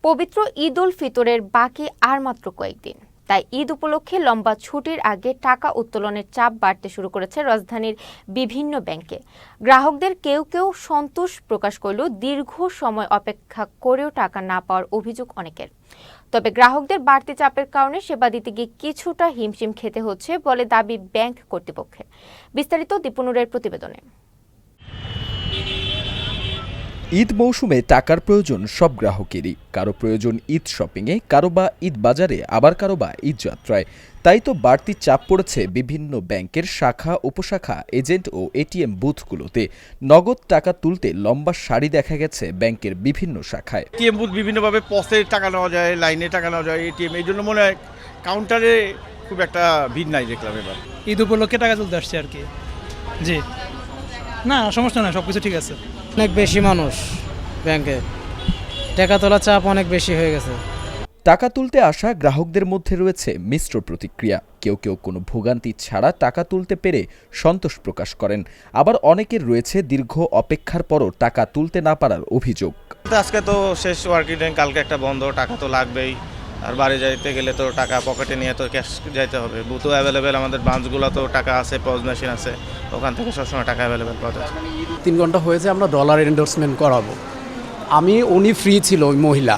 পবিত্র ঈদ উল ফিতরের বাকি আর মাত্র কয়েকদিন, তাই ঈদ উপলক্ষে লম্বা ছুটির আগে টাকা উত্তোলনের চাপ বাড়তে শুরু করেছে রাজধানীর বিভিন্ন ব্যাংকে। গ্রাহকদের কেউ কেউ সন্তোষ প্রকাশ করলেও দীর্ঘ সময় অপেক্ষা করেও টাকা না পাওয়ার অভিযোগ অনেকের। তবে গ্রাহকদের বাড়তি চাপের কারণে সেবা দিতে গিয়ে কিছুটা হিমশিম খেতে হচ্ছে বলে দাবি ব্যাংক কর্তৃপক্ষের। বিস্তারিত দীপুনুরের প্রতিবেদনে। ঈদ মৌসুমে টাকার প্রয়োজন সব গ্রাহকেরই। কারো প্রয়োজন ঈদ শপিংয়ে, কারো বা ঈদ বাজারে, আবার কারো বা ঈদ যাত্রায়। তাই তো বাড়তি চাপ পড়েছে বিভিন্ন ব্যাংকের শাখা, উপশাখা, এজেন্ট ও এটিএম বুথগুলোতে। নগদ টাকা তুলতে লম্বা সারি দেখা গেছে ব্যাংকের বিভিন্ন শাখায়। এটিএম বুথ বিভিন্নভাবে পসে টাকা নেওয়া যায়, লাইনে টাকা নেওয়া যায়, এটিএম। এই জন্য মনে হয় কাউন্টারে খুব একটা ভিড় নাই দেখলাম এবার। ঈদ উপলক্ষে টাকা তুলতে আসছে আর কি। জি, না সমস্যা না, সব কিছু ঠিক আছে। অনেক বেশি মানুষ ব্যাংকে, টাকা তোলার চাপ অনেক বেশি হয়ে গেছে। টাকা তুলতে আসা গ্রাহকদের মধ্যে রয়েছে মিশ্র প্রতিক্রিয়া। কেউ কেউ কোনো ভোগান্তি ছাড়া টাকা তুলতে পেরে সন্তোষ প্রকাশ করেন, আবার অনেকের রয়েছে দীর্ঘ অপেক্ষার পরও টাকা তুলতে না পারার অভিযোগ। আজকে তো শেষ ওয়ার্কিং ডে, কালকে একটা বন্ধ, টাকা তো লাগবেই। আর বাড়ি যাইতে গেলে তো টাকা পকেটে নিয়ে তো ক্যাশ যাইতে হবে। বুথও অ্যাভেলেবেল, আমাদের ব্রাঞ্চগুলো তো টাকা আছে, পজ মেশিন আছে, ওখান থেকে সবসময় টাকা অ্যাভেলেবেল পাওয়া যায়। 3 ঘন্টা হয়েছে আমরা ডলার এন্ডোর্সমেন্ট করাবো। উনি ফ্রি ছিল ওই মহিলা,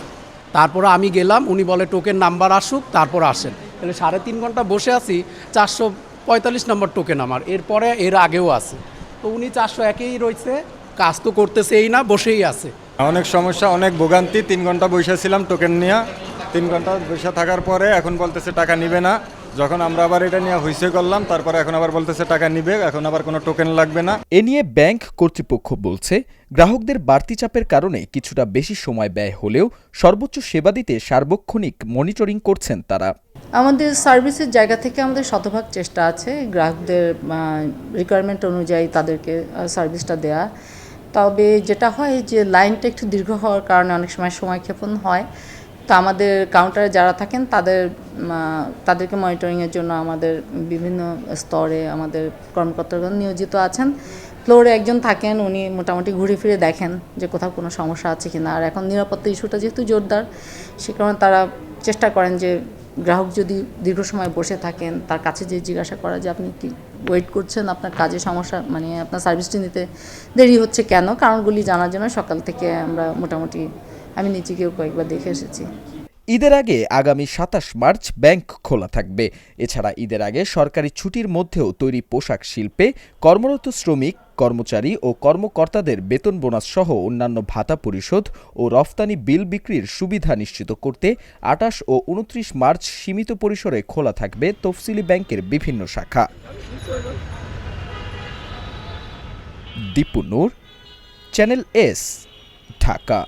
তারপরে আমি গেলাম, উনি বলে টোকেন নাম্বার আসুক তারপর আসেন। তাহলে 3.5 ঘন্টা বসে আছি, 445 নম্বর টোকেন আমার, এরপরে এর আগেও আছে। তো উনি 401-এই রয়েছে, কাজ তো করতেছেই না, বসেই আছে। অনেক সমস্যা, অনেক ভোগান্তি। 3 ঘন্টা বসেছিলাম টোকেন নিয়ে, 3 ঘন্টা বসে থাকার পরে এখন বলতেছে টাকা নিবে না। যখন আমরা আবার এটা নিয়ে হুইসে করলাম, তারপরে এখন আবার বলতেছে টাকা নিবে, এখন আবার কোনো টোকেন লাগবে না। এ নিয়ে ব্যাংক কর্তৃপক্ষ বলছে, গ্রাহকদের বাড়তি চাপের কারণে কিছুটা বেশি সময় ব্যয় হলেও সর্বোচ্চ সেবা দিতে সার্বক্ষণিক মনিটরিং করছেন তারা। আমাদের সার্ভিসের জায়গা থেকে আমাদের শতভাগ চেষ্টা আছে গ্রাহকদের রিকোয়ারমেন্ট অনুযায়ী তাদেরকে সার্ভিসটা দেওয়া। তবে যেটা হয় যে লাইনটা একটু দীর্ঘ হওয়ার কারণে অনেক সময় ক্ষেপণ হয়। তো আমাদের কাউন্টারে যারা থাকেন তাদেরকে মনিটরিংয়ের জন্য আমাদের বিভিন্ন স্তরে আমাদের কর্মকর্তাগণ নিয়োজিত আছেন। ফ্লোরে একজন থাকেন, উনি মোটামুটি ঘুরে ফিরে দেখেন যে কোথাও কোনো সমস্যা আছে কি না। আর এখন নিরাপত্তা ইস্যুটা যেহেতু জোরদার, সে কারণে তারা চেষ্টা করেন যে গ্রাহক যদি দীর্ঘ সময় বসে থাকেন, তার কাছে যে জিজ্ঞাসা করা যে আপনি কি ওয়েট করছেন, আপনার কাজে সমস্যা, মানে আপনার সার্ভিসটি নিতে দেরি হচ্ছে কেন, কারণগুলি জানার জন্য সকাল থেকে আমরা মোটামুটি আমি নিজে গিয়েও কয়েকবার দেখে এসেছি। ঈদের আগে আগামী 27 মার্চ ব্যাংক খোলা থাকবে। এছাড়া ঈদের আগে সরকারি ছুটির মধ্যেও তৈরি পোশাক শিল্পে কর্মরত শ্রমিক, কর্মচারী ও কর্মকর্তাদের বেতন বোনাস সহ অন্যান্য ভাতা পরিশোধ ও রফতানি বিল বিক্রির সুবিধা নিশ্চিত করতে 28 ও 29 মার্চ সীমিত পরিসরে খোলা থাকবে তফসিলি ব্যাংকের বিভিন্ন শাখা। দীপুনুর, চ্যানেল এস, ঢাকা।